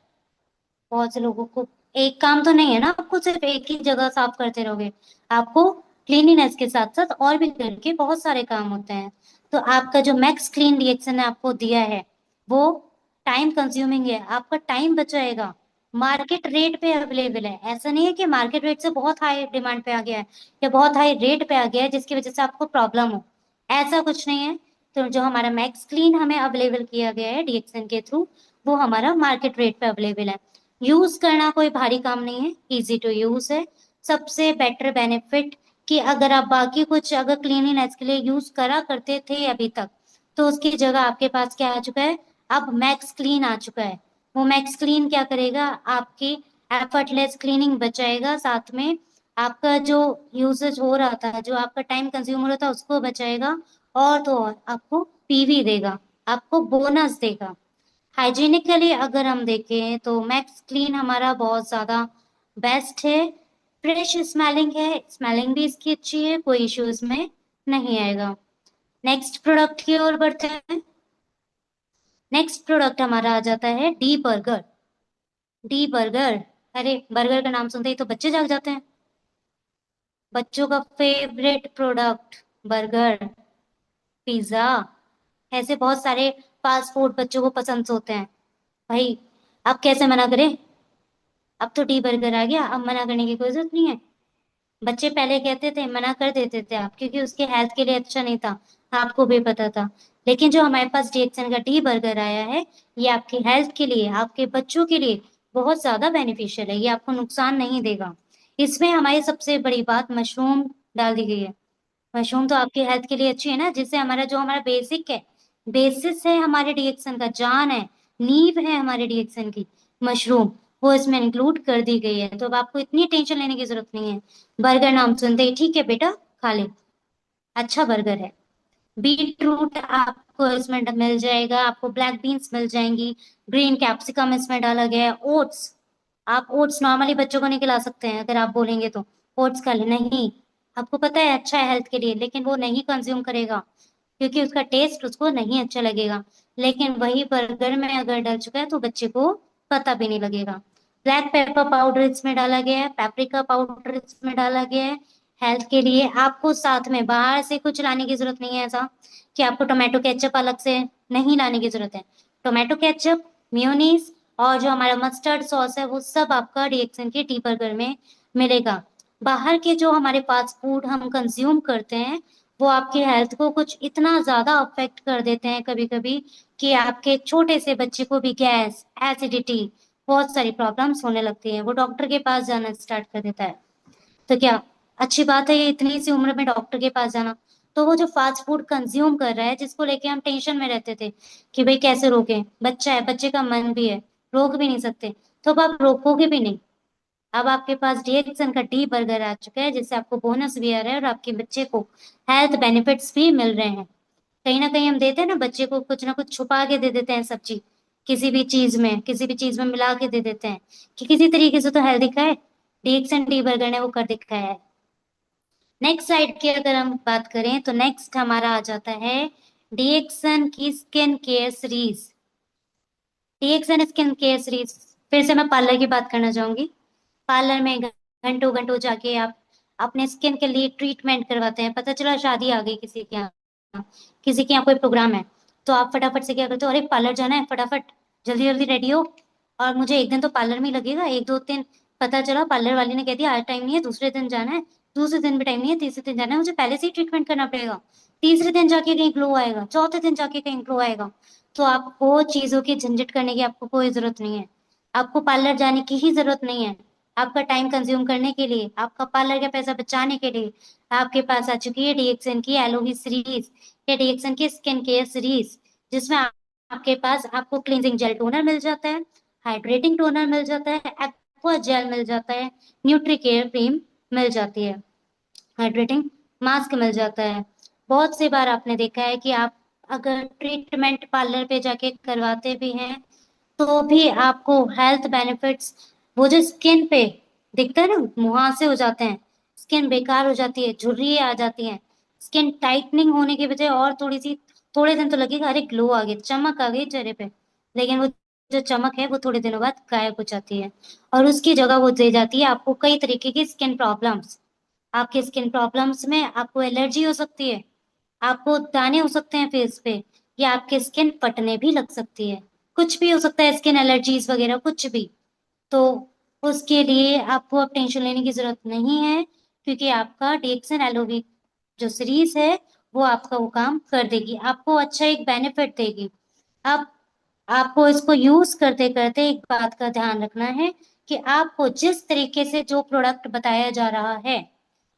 बहुत से लोगों को एक काम तो नहीं है ना, आपको सिर्फ एक ही जगह साफ करते रहोगे, आपको क्लीनिनेस के साथ साथ और भी घर के बहुत सारे काम होते हैं। तो आपका जो मैक्स क्लीन रिएक्शन है आपको दिया है वो टाइम कंज्यूमिंग है, आपका टाइम बचाएगा। मार्केट रेट पे अवेलेबल है, ऐसा नहीं है कि मार्केट रेट से बहुत हाई डिमांड पे आ गया है या बहुत हाई रेट पे आ गया है जिसकी वजह से आपको प्रॉब्लम हो, ऐसा कुछ नहीं है। तो जो हमारा मैक्स क्लीन हमें अवेलेबल किया गया है डीएक्सन के थ्रू, वो हमारा मार्केट रेट पे अवेलेबल है। यूज करना कोई भारी काम नहीं है, इजी टू यूज है। सबसे बेटर बेनिफिट कि अगर आप बाकी कुछ अगर क्लीनिनेस के लिए यूज करा करते थे अभी तक, तो उसकी जगह आपके पास क्या आ चुका है, अब मैक्स क्लीन आ चुका है। वो मैक्स क्लीन क्या करेगा, आपकी एफर्टलेस क्लीनिंग बचाएगा, साथ में आपका जो यूजेज हो रहा था, जो आपका टाइम कंज्यूम हो रहा था उसको बचाएगा, और तो और आपको पीवी देगा, आपको बोनस देगा। हाइजीनिकली अगर हम देखें तो मैक्स क्लीन हमारा बहुत ज्यादा बेस्ट है, फ्रेश स्मेलिंग है, स्मेलिंग भी इसकी अच्छी है, कोई इश्यू इसमें नहीं आएगा। नेक्स्ट प्रोडक्ट की ओर बढ़ते हैं। नेक्स्ट प्रोडक्ट हमारा आ जाता है डी बर्गर। डी बर्गर, अरे बर्गर का नाम सुनते ही तो बच्चे जाग जाते हैं, बच्चों का फेवरेट प्रोडक्ट बर्गर, पिज्जा, ऐसे बहुत सारे फास्ट फूड बच्चों को पसंद होते हैं। भाई अब कैसे मना करें, अब तो डी बर्गर आ गया, अब मना करने की कोई जरूरत नहीं है। बच्चे पहले कहते थे, मना कर देते थे आप, क्योंकि उसके हेल्थ के लिए अच्छा नहीं था, आपको भी पता था। लेकिन जो हमारे पास डीएक्सन का डी बर्गर आया है, ये आपकी हेल्थ के लिए, आपके बच्चों के लिए बहुत ज्यादा बेनिफिशियल है, ये आपको नुकसान नहीं देगा। इसमें हमारी सबसे बड़ी बात, मशरूम डाल दी गई है। मशरूम तो आपकी हेल्थ के लिए अच्छी है ना, जिससे हमारा जो हमारा बेसिक है, बेसिस है हमारे डीएक्सन का, जान है, नींव है हमारे डीएक्सन की, मशरूम, वो इसमें इंक्लूड कर दी गई है। तो अब आपको इतनी टेंशन लेने की जरूरत नहीं है। बर्गर नाम सुनते ही ठीक है बेटा खा ले, अच्छा बर्गर है। बीट रूट आपको इसमें मिल जाएगा, आपको ब्लैक बीन्स मिल जाएंगी, ग्रीन कैप्सिकम इसमें डाला गया है। ओट्स, आप ओट्स नॉर्मली बच्चों को नहीं खिला सकते हैं, अगर आप बोलेंगे तो ओट्स खा ले, नहीं, आपको पता है अच्छा है हेल्थ के लिए, लेकिन वो नहीं कंज्यूम करेगा क्योंकि उसका टेस्ट उसको नहीं अच्छा लगेगा। लेकिन वही बर्गर में अगर डल चुका है तो बच्चे को पता भी नहीं लगेगा। ब्लैक पेपर पाउडर इसमें डाला गया है, पेपरिका पाउडर इसमें डाला गया है। हेल्थ के लिए आपको साथ में बाहर से कुछ लाने की जरूरत नहीं है, ऐसा कि आपको टोमेटो केचप अलग से नहीं लाने की जरूरत है। टोमेटो केचप, मेयोनीज और जो हमारा मस्टर्ड सॉस है वो सब आपका डीएक्सन के टी बर्गर में मिलेगा। बाहर के जो हमारे फास्ट फूड हम कंज्यूम करते हैं वो आपकी हेल्थ को कुछ इतना ज्यादा अफेक्ट कर देते हैं कभी कभी कि आपके छोटे से बच्चे को भी गैस, एसिडिटी, बहुत सारी प्रॉब्लम्स होने लगती हैं, वो डॉक्टर के पास जाना स्टार्ट कर देता है। तो क्या अच्छी बात है ये इतनी सी उम्र में डॉक्टर के पास जाना? तो वो जो फास्ट फूड कंज्यूम कर रहा है, जिसको लेके हम टेंशन में रहते थे कि भाई कैसे रोकें, बच्चा है, बच्चे का मन भी है, रोक भी नहीं सकते, तो अब आप रोकोगे भी नहीं। अब आपके पास डीएक्सन का डी बर्गर आ चुका है जिससे आपको बोनस भी आ रहा है और आपके बच्चे को हेल्थ बेनिफिट्स भी मिल रहे हैं। कहीं ना कहीं हम देते हैं ना बच्चे को कुछ ना कुछ छुपा के दे देते हैं सब्जी, किसी भी चीज में, किसी भी चीज में मिला के दे देते हैं कि किसी तरीके से तो हेल्दी खाए। डीएक्सन डी बर्गर ने वो कर दिखाया है। नेक्स्ट साइड की अगर हम बात करें तो नेक्स्ट हमारा आ जाता है डीएक्सन की स्किन केयर सीरीज। डीएक्सन स्किन केयर सीरीज, फिर से मैं पार्लर की बात करना चाहूंगी। पार्लर में घंटों घंटों जाके आप अपने स्किन के लिए ट्रीटमेंट करवाते हैं। पता चला शादी आ गई किसी के यहाँ, किसी के यहाँ कोई प्रोग्राम है, तो आप फटाफट से क्या करते हो, अरे पार्लर जाना है, फटाफट जल्दी जल्दी रेडी हो, और मुझे एक दिन तो पार्लर में ही लगेगा, एक दो दिन। पता चला पार्लर वाली ने कह दिया आज टाइम नहीं है, दूसरे दिन जाना है, दूसरे दिन भी टाइम नहीं है, तीसरे दिन जाना है, मुझे पहले से ही ट्रीटमेंट करना पड़ेगा। तीसरे दिन जाके कहीं ग्लो आएगा, चौथे दिन जाके कहीं ग्लो आएगा। तो आपको चीजों की झंझट करने की आपको कोई जरूरत नहीं है। आपको पार्लर जाने की ही जरूरत नहीं है। आपका टाइम कंज्यूम करने के लिए, आपका पार्लर का पैसा बचाने के लिए आपके पास आ चुकी है डीएक्सन की एलोवी सीरीज या डीएक्सन की स्किन केयर सीरीज, जिसमें आपके पास आपको क्लींजिंग जेल टोनर मिल जाता है, हाइड्रेटिंग टोनर मिल जाता है, एक्वा जेल मिल जाता है, न्यूट्री केयर क्रीम मिल जाती है, हाइड्रेटिंग मास्क मिल जाता है। बहुत सी बार आपने देखा है कि आप अगर ट्रीटमेंट पार्लर पे जाके करवाते भी हैं तो भी आपको हेल्थ बेनिफिट्स, वो जो स्किन पे दिखता है ना, मुहासे हो जाते हैं, स्किन बेकार हो जाती है, झुर्रियाँ आ जाती हैं, स्किन टाइटनिंग होने के बजाय और थोड़ी सी, थोड़े दिन तो लगेगा अरे ग्लो आ गया, चमक आ गई चेहरे पे, लेकिन वो जो चमक है वो थोड़े दिनों बाद गायब हो जाती है और उसकी जगह वो दे जाती है आपको कई तरीके की स्किन प्रॉब्लम्स। आपके स्किन प्रॉब्लम्स में आपको एलर्जी हो सकती है, आपको दाने हो सकते हैं फेस पे, या आपकी स्किन फटने भी लग सकती है, कुछ भी हो सकता है, स्किन एलर्जीज वगैरह कुछ भी। तो उसके लिए आपको अब टेंशन लेने की जरूरत नहीं है क्योंकि आपका डीएक्सन एलोवी जो सीरीज है वो आपका वो काम कर देगी, आपको अच्छा एक बेनिफिट देगी। अब आपको इसको यूज करते करते एक बात का ध्यान रखना है कि आपको जिस तरीके से जो प्रोडक्ट बताया जा रहा है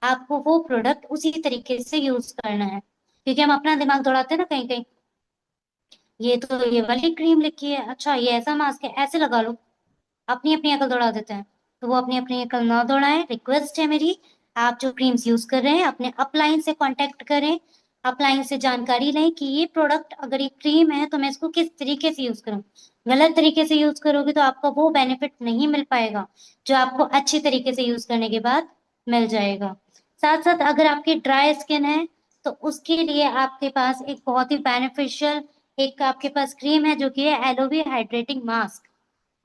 आपको वो प्रोडक्ट उसी तरीके से यूज करना है, क्योंकि हम अपना दिमाग दौड़ाते हैं ना कहीं कहीं, ये तो ये वाली क्रीम लिखी है, अच्छा ये ऐसा मास्क है, ऐसे लगा लो, अपनी अपनी अकल दौड़ा देते हैं। तो वो अपनी अपनी अकल ना दौड़ाएं, रिक्वेस्ट है मेरी, आप जो क्रीम्स यूज कर रहे हैं अपने अपलाइन से कांटेक्ट करें, अपलाइन से जानकारी लें कि ये प्रोडक्ट अगर ये क्रीम है तो मैं इसको किस तरीके से यूज करूं। गलत तरीके से यूज करोगे तो आपको वो बेनिफिट नहीं मिल पाएगा जो आपको अच्छी तरीके से यूज करने के बाद मिल जाएगा। साथ साथ अगर आपकी ड्राई स्किन है तो उसके लिए आपके पास एक बहुत ही बेनिफिशियल एक आपके पास क्रीम है जो कि है एलोवी हाइड्रेटिंग मास्क।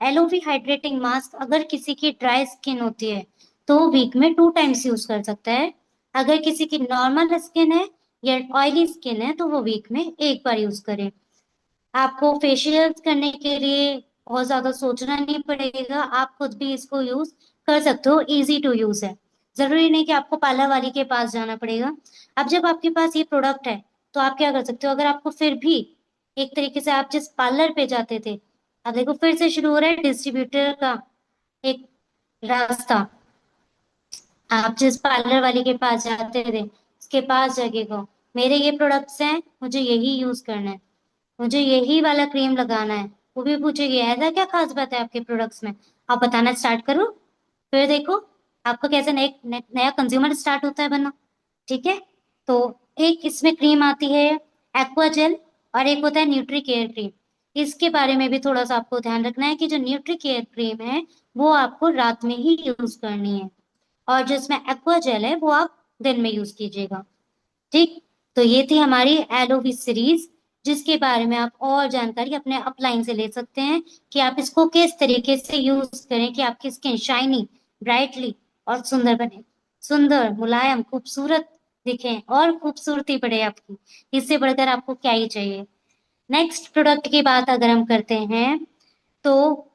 एलोवी हाइड्रेटिंग मास्क अगर किसी की ड्राई स्किन होती है तो वीक में 2 टाइम्स यूज कर सकता है। अगर किसी की नॉर्मल स्किन है या ऑयली स्किन है तो वो वीक में एक बार यूज करे। आपको फेशियल करने के लिए बहुत ज्यादा सोचना नहीं पड़ेगा, आप खुद भी इसको यूज कर सकते हो, इजी टू यूज है। जरूरी नहीं कि आपको पार्लर वाली के पास जाना पड़ेगा। अब जब आपके पास ये प्रोडक्ट है तो आप क्या कर सकते हो, अगर आपको फिर भी एक तरीके से आप जिस पार्लर पे जाते थे, अब देखो फिर से शुरू हो रहा है डिस्ट्रीब्यूटर का एक रास्ता। आप जिस पार्लर वाले के पास जाते थे उसके पास जाके कहो मेरे ये प्रोडक्ट्स हैं, मुझे यही यूज करना है, मुझे यही वाला क्रीम लगाना है, वो भी पूछेगी ऐसा क्या खास बात है आपके प्रोडक्ट्स में, आप बताना स्टार्ट करो। फिर देखो आपका कैसे नया कंज्यूमर स्टार्ट होता है बनना। ठीक है। तो एक इसमें क्रीम आती है एक्वा जेल, और एक होता है न्यूट्री केयर क्रीम। इसके बारे में भी थोड़ा सा आपको ध्यान रखना है कि जो न्यूट्री केयर क्रीम है वो आपको रात में ही यूज करनी है, और जो इसमें एक्वा जेल है वो आप दिन में यूज कीजिएगा। ठीक। तो ये थी हमारी एलोवी सीरीज, जिसके बारे में आप और जानकारी अपने अपलाइन से ले सकते हैं कि आप इसको किस तरीके से यूज करें कि आपकी स्किन शाइनी, ब्राइटली और सुंदर बने, सुंदर, मुलायम, खूबसूरत दिखें और खूबसूरती बढ़े आपकी। इससे बढ़कर आपको क्या ही चाहिए। नेक्स्ट प्रोडक्ट की बात अगर हम करते हैं, तो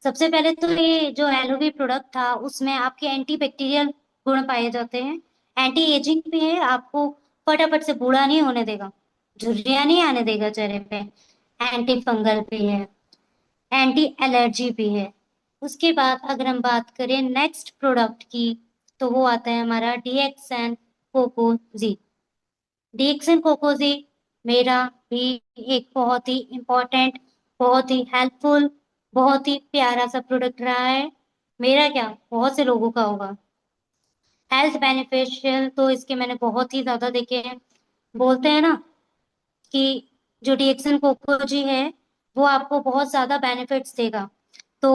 सबसे पहले तो ये जो एलोवी प्रोडक्ट था उसमें आपके एंटी बैक्टीरियल गुण पाए जाते हैं। एंटी एजिंग भी है, आपको फटाफट से बूढ़ा नहीं होने देगा, झुर्रियां नहीं आने देगा चेहरे पे। एंटी फंगल भी है, एंटी एलर्जी भी है। उसके बाद अगर हम बात करें नेक्स्ट प्रोडक्ट की, तो वो आता है हमारा डीएक्सएन कोकोजी। डीएक्सएन कोकोजी मेरा भी एक बहुत ही इम्पोर्टेंट, बहुत ही हेल्पफुल, बहुत ही प्यारा सा प्रोडक्ट रहा है। मेरा क्या, बहुत से लोगों का होगा। हेल्थ बेनिफिशियल तो इसके मैंने बहुत ही ज्यादा देखे हैं। बोलते हैं ना कि जो डीएक्सन कोकोजी है वो आपको बहुत ज्यादा बेनिफिट्स देगा। तो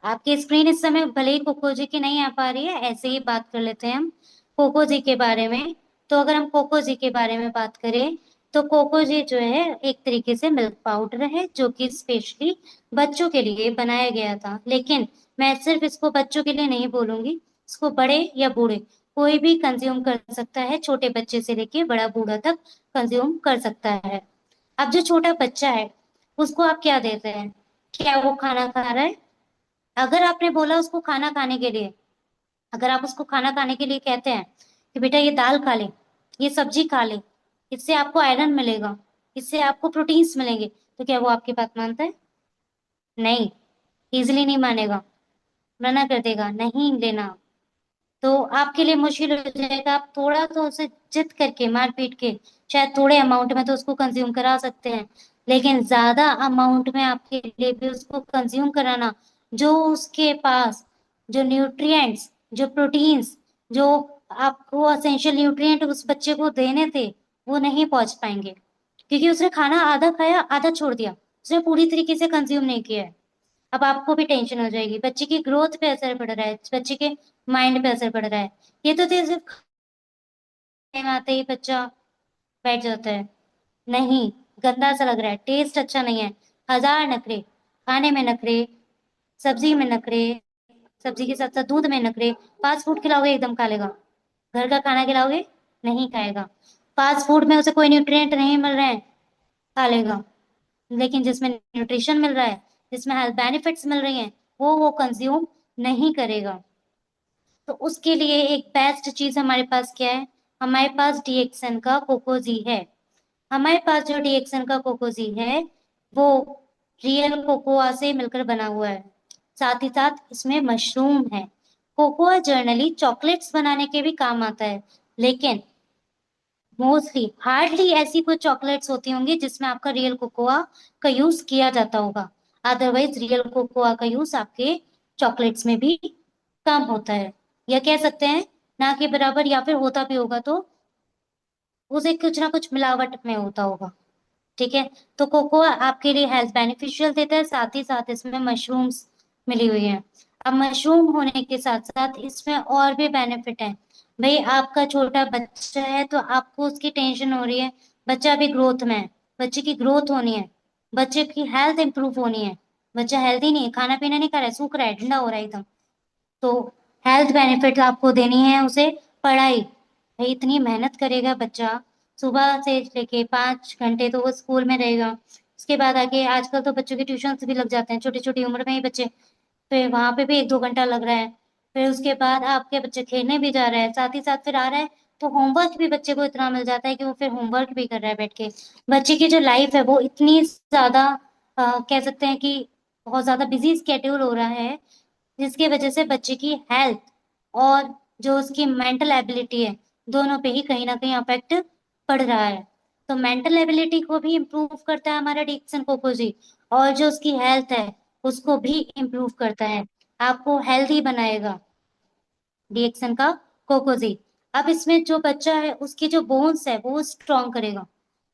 आपकी स्क्रीन इस समय भले ही कोकोजी की नहीं आ पा रही है, ऐसे ही बात कर लेते हैं हम कोकोजी के बारे में। तो अगर हम कोकोजी के बारे में बात करें, तो कोकोजी जो है एक तरीके से मिल्क पाउडर है जो कि स्पेशली बच्चों के लिए बनाया गया था। लेकिन मैं सिर्फ इसको बच्चों के लिए नहीं बोलूंगी, इसको बड़े या बूढ़े कोई भी कंज्यूम कर सकता है, छोटे बच्चे से लेके बड़ा बूढ़ा तक कंज्यूम कर सकता है। अब जो छोटा बच्चा है उसको आप क्या देते हैं, क्या वो खाना खा रहा है? अगर आपने बोला उसको खाना खाने के लिए, अगर आप उसको खाना खाने के लिए कहते हैं कि बेटा ये दाल खा ले, ये सब्जी खा ले, इससे आपको आयरन मिलेगा, इससे आपको प्रोटीन्स मिलेंगे, तो क्या वो आपकी बात मानता है? नहीं, इजिली नहीं मानेगा, मना कर देगा नहीं लेना। तो आपके लिए मुश्किल हो जाएगा। आप थोड़ा तो उसे जिद करके, मार पीट के, शायद थोड़े अमाउंट में तो उसको कंज्यूम करा सकते हैं, लेकिन ज्यादा अमाउंट में आपके लिए भी उसको कंज्यूम कराना, जो उसके पास जो न्यूट्रिएंट्स, जो प्रोटीन्स, जो आपको असेंशियल न्यूट्रिएंट उस बच्चे को देने थे, वो नहीं पहुंच पाएंगे, क्योंकि उसने खाना आधा खाया आधा छोड़ दिया, उसने पूरी तरीके से कंज्यूम नहीं किया है। अब आपको भी टेंशन हो जाएगी, बच्चे की ग्रोथ पे असर पड़ रहा है, बच्चे के माइंड पे असर पड़ रहा है। ये तो थे सिर्फ खाने में आते ही बच्चा बैठ जाता है, नहीं, गंदा सा लग रहा है, टेस्ट अच्छा नहीं है, हजार नखरे, खाने में नखरे, सब्जी में नखरे, सब्जी के साथ साथ दूध में नखरे। फास्ट फूड खिलाओगे एकदम खा लेगा, घर का खाना खिलाओगे नहीं खाएगा। फास्ट फूड में उसे कोई न्यूट्रिएंट नहीं मिल रहे हैं, खा लेगा, लेकिन जिसमें न्यूट्रिशन मिल रहा है, जिसमें हेल्थ बेनिफिट्स मिल रही हैं, वो कंज्यूम नहीं करेगा। तो उसके लिए एक बेस्ट चीज हमारे पास क्या है, हमारे पास डीएक्सन का कोकोजी है। हमारे पास जो डीएक्सन का कोकोजी है वो रियल कोकोआ से मिलकर बना हुआ है, साथ ही साथ इसमें मशरूम है। कोकोआ जर्नली चॉकलेट्स बनाने के भी काम आता है, लेकिन मोस्टली हार्डली ऐसी कोई चॉकलेट्स होती होंगी जिसमें आपका रियल कोकोआ का यूज किया जाता होगा। अदरवाइज रियल कोकोआ का यूज आपके चॉकलेट्स में भी कम होता है, या कह सकते हैं ना के बराबर, या फिर होता भी होगा तो उसे कुछ ना कुछ मिलावट में होता होगा। ठीक है। तो कोकोआ आपके लिए हेल्थ बेनिफिशियल देता है, साथ ही साथ इसमें मशरूम्स मिली हुई है। अब मशरूम होने के साथ साथ इसमें और भी बेनिफिट है। भाई आपका छोटा बच्चा है तो आपको उसकी टेंशन हो रही है, बच्चा भी ग्रोथ में है, बच्चे की ग्रोथ होनी है, बच्चे की हेल्थ इंप्रूव होनी है। बच्चा हेल्दी नहीं है, खाना पीना नहीं खा रहा है, सूख रहा है, ठंडा हो रहा है एकदम। तो हेल्थ बेनिफिट आपको देनी है उसे। पढ़ाई, भाई इतनी मेहनत करेगा बच्चा, सुबह से लेके 5 घंटे तो वो स्कूल में रहेगा, उसके बाद आगे आजकल तो बच्चों के ट्यूशन भी लग जाते हैं छोटी छोटी उम्र में ही बच्चे, फिर वहां पे भी 1-2 घंटा लग रहा है। फिर उसके बाद आपके बच्चे खेलने भी जा रहा है, साथ ही साथ फिर आ रहा है, तो होमवर्क भी बच्चे को इतना मिल जाता है कि वो फिर होमवर्क भी कर रहा है बैठ के। बच्चे की जो लाइफ है वो इतनी ज्यादा कह सकते हैं कि बहुत ज्यादा बिजी स्केड्यूल हो रहा है, जिसकी वजह से बच्चे की हेल्थ और जो उसकी मेंटल एबिलिटी है, दोनों पे ही कहीं ना कहीं अफेक्ट पड़ रहा है। तो मेंटल एबिलिटी को भी इम्प्रूव करता है हमारा डिक्सन कोकोजी, और जो उसकी हेल्थ है उसको भी इम्प्रूव करता है, आपको हेल्दी बनाएगा डीएक्सन का कोकोजी। अब इसमें जो बच्चा है उसकी जो बोन्स है वो स्ट्रॉन्ग करेगा।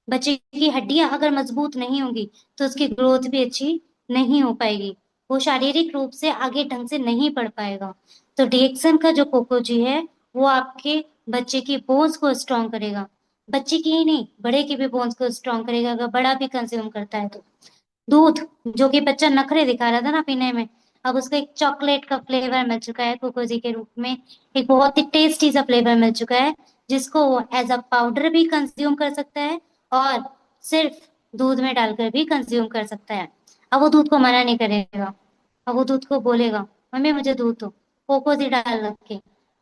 बच्चे की हड्डियां अगर मजबूत नहीं होंगी तो उसकी ग्रोथ भी अच्छी नहीं हो पाएगी, वो शारीरिक रूप से आगे ढंग से नहीं बढ़ पाएगा। तो डीएक्सन का जो कोकोजी है वो आपके बच्चे की बोन्स को स्ट्रॉन्ग करेगा, बच्चे की ही नहीं बड़े की भी बोन्स को स्ट्रॉन्ग करेगा अगर बड़ा भी कंज्यूम करता है तो। दूध, जो कि बच्चा नखरे दिखा रहा था ना पीने में, अब उसको एक चॉकलेट का फ्लेवर मिल चुका है कोकोजी के रूप में, एक बहुत ही टेस्टी सा फ्लेवर मिल चुका है जिसको वो एज अ पाउडर भी कंज्यूम कर सकता है और सिर्फ दूध में डालकर भी कंज्यूम कर सकता है। अब वो दूध को मना नहीं करेगा, अब वो दूध को बोलेगा मम्मी मुझे दूध दो, कोकोजी डाल रखे,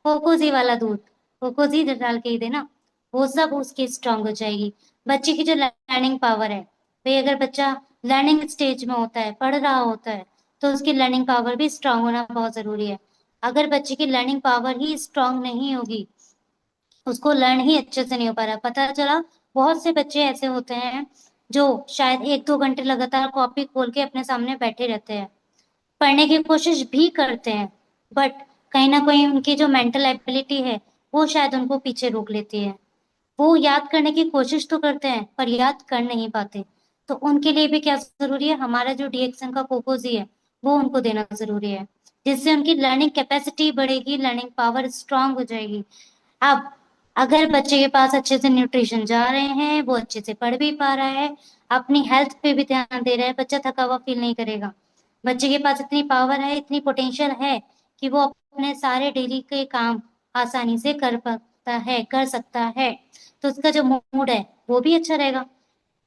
कोकोजी वाला दूध, कोकोजी डाल के ही देना, वो सब उसकी स्ट्रांग हो जाएगी। बच्चे की जो लर्निंग पावर है, भाई अगर बच्चा लर्निंग स्टेज में होता है, पढ़ रहा होता है, तो उसकी लर्निंग पावर भी स्ट्रांग होना बहुत जरूरी है। अगर बच्चे की लर्निंग पावर ही स्ट्रांग नहीं होगी, उसको लर्न ही अच्छे से नहीं हो पा रहा, पता चला बहुत से बच्चे ऐसे होते हैं जो शायद 1-2 घंटे लगातार कॉपी खोल के अपने सामने बैठे रहते हैं, पढ़ने की कोशिश भी करते हैं, बट कहीं ना कहीं उनकी जो मेंटल एबिलिटी है वो शायद उनको पीछे रोक लेती है। वो याद करने की कोशिश तो करते हैं पर याद कर नहीं पाते। तो उनके लिए भी क्या जरूरी है, हमारा जो डीएक्सन का कोकोजी है वो उनको देना जरूरी है, जिससे उनकी लर्निंग कैपेसिटी बढ़ेगी, लर्निंग पावर स्ट्रांग हो जाएगी। अब अगर बच्चे के पास अच्छे से न्यूट्रिशन जा रहे हैं, वो अच्छे से पढ़ भी पा रहा है, अपनी हेल्थ पे भी ध्यान दे रहा है, बच्चा थका हुआ फील नहीं करेगा, बच्चे के पास इतनी पावर है, इतनी पोटेंशियल है कि वो अपने सारे डेली के काम आसानी से कर पाता है, कर सकता है, तो उसका जो मूड है वो भी अच्छा रहेगा।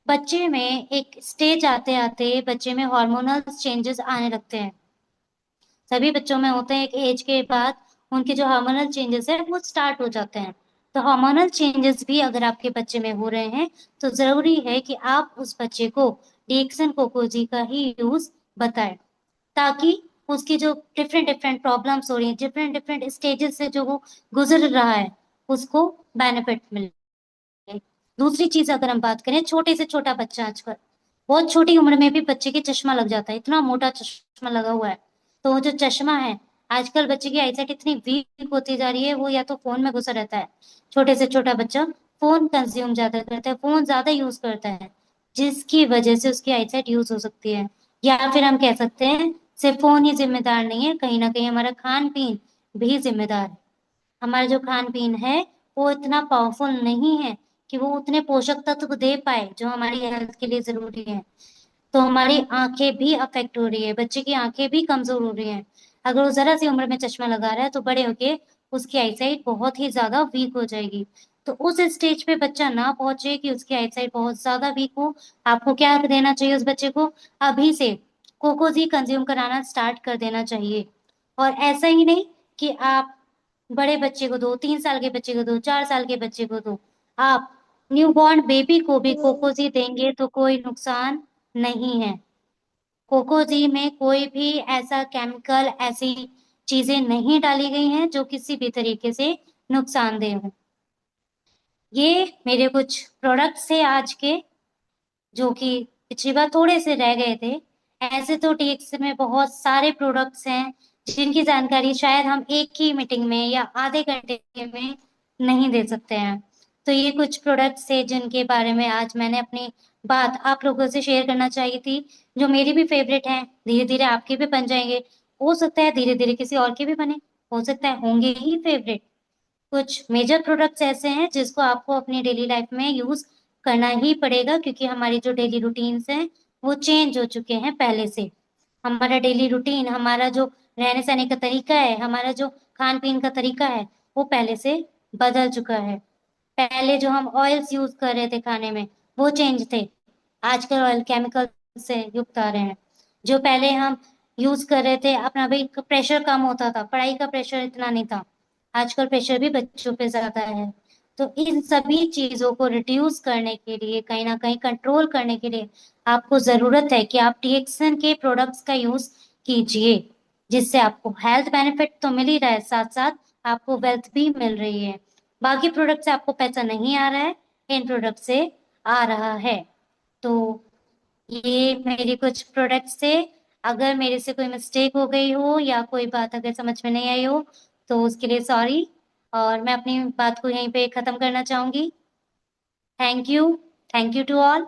बच्चे में एक स्टेज आते आते बच्चे में हार्मोनल चेंजेस आने लगते हैं, सभी बच्चों में होते हैं, एक एज के बाद उनके जो हार्मोनल चेंजेस है वो स्टार्ट हो जाते हैं। तो हार्मोनल चेंजेस भी अगर आपके बच्चे में हो रहे हैं तो जरूरी है कि आप उस बच्चे को डीएक्सन कोकोजी का ही यूज बताएं, ताकि उसकी जो डिफरेंट डिफरेंट प्रॉब्लम्स हो रही हैं, डिफरेंट डिफरेंट स्टेजेस से जो वो गुजर रहा है, उसको बेनिफिट मिले। दूसरी चीज अगर हम बात करें, छोटे से छोटा बच्चा आजकल बहुत छोटी उम्र में भी बच्चे के चश्मा लग जाता है, इतना मोटा चश्मा लगा हुआ है। तो वो जो चश्मा है, आजकल बच्चे की आईसाइट इतनी वीक होती जा रही है, वो या तो फोन में घुसा रहता है, छोटे से छोटा बच्चा फोन कंज्यूम ज्यादा करता है, फोन ज्यादा यूज करता है, जिसकी वजह से उसकी आईसाइट यूज हो सकती है। या फिर हम कह सकते हैं सिर्फ फोन ही जिम्मेदार नहीं है, कहीं ना कहीं हमारा खान पीन भी जिम्मेदार है। हमारा जो खान पीन है वो इतना पावरफुल नहीं है कि वो उतने पोषक तत्व दे पाए जो हमारी हेल्थ के लिए जरूरी है। तो हमारी आंखें भी अफेक्ट हो रही है, बच्चे की आंखें भी कमजोर हो रही हैं। अगर वो जरा सी उम्र में चश्मा लगा रहा है तो बड़े होके उसकी आईसाइट बहुत ही ज्यादा वीक हो जाएगी। तो उस स्टेज पे बच्चा ना पहुंचे कि उसकी आईसाइट बहुत ज्यादा वीक हो, आपको क्या देना चाहिए उस बच्चे को, अभी से कोकोजी कंज्यूम कराना स्टार्ट कर देना चाहिए। और ऐसा ही नहीं कि आप बड़े बच्चे को दो, 3 साल के बच्चे को दो, 4 साल के बच्चे को दो, आप न्यूबॉर्न बेबी को भी कोकोजी देंगे तो कोई नुकसान नहीं है। कोकोजी में कोई भी ऐसा केमिकल, ऐसी चीजें नहीं डाली गई हैं जो किसी भी तरीके से नुकसानदेह हो। ये मेरे कुछ प्रोडक्ट्स थे आज के, जो कि पिछली बार थोड़े से रह गए थे। ऐसे तो टीएक्स में बहुत सारे प्रोडक्ट्स हैं जिनकी जानकारी शायद हम एक ही मीटिंग में या आधे घंटे में नहीं दे सकते हैं। तो ये कुछ प्रोडक्ट्स थे जिनके बारे में आज मैंने अपनी बात आप लोगों से शेयर करना चाहिए थी, जो मेरी भी फेवरेट है, धीरे धीरे आपके भी बन जाएंगे, हो सकता है धीरे धीरे किसी और के भी बने, हो सकता है होंगे ही फेवरेट। कुछ मेजर प्रोडक्ट्स ऐसे हैं जिसको आपको अपनी डेली लाइफ में यूज करना ही पड़ेगा, क्योंकि हमारी जो डेली रूटीन्स हैं वो चेंज हो चुके हैं पहले से। हमारा डेली रूटीन, हमारा जो रहने सहने का तरीका है, हमारा जो खान पीन का तरीका है वो पहले से बदल चुका है। पहले जो हम ऑयल्स यूज कर रहे थे खाने में वो चेंज थे, आजकल ऑयल केमिकल से युक्त आ रहे हैं। जो पहले हम यूज कर रहे थे, अपना भाई प्रेशर कम होता था, पढ़ाई का प्रेशर इतना नहीं था, आजकल प्रेशर भी बच्चों पे ज्यादा है। तो इन सभी चीजों को रिड्यूस करने के लिए, कहीं ना कहीं कंट्रोल करने के लिए आपको जरूरत है कि आप टीएक्सन के प्रोडक्ट्स का यूज कीजिए, जिससे आपको हेल्थ बेनिफिट तो मिल ही रहा है, साथ साथ आपको वेल्थ भी मिल रही है। बाकी प्रोडक्ट से आपको पैसा नहीं आ रहा है, इन प्रोडक्ट से आ रहा है। तो ये मेरे कुछ प्रोडक्ट्स थे। अगर मेरे से कोई मिस्टेक हो गई हो या कोई बात अगर समझ में नहीं आई हो तो उसके लिए सॉरी। और मैं अपनी बात को यहीं पे खत्म करना चाहूंगी। Thank you. Thank you to all.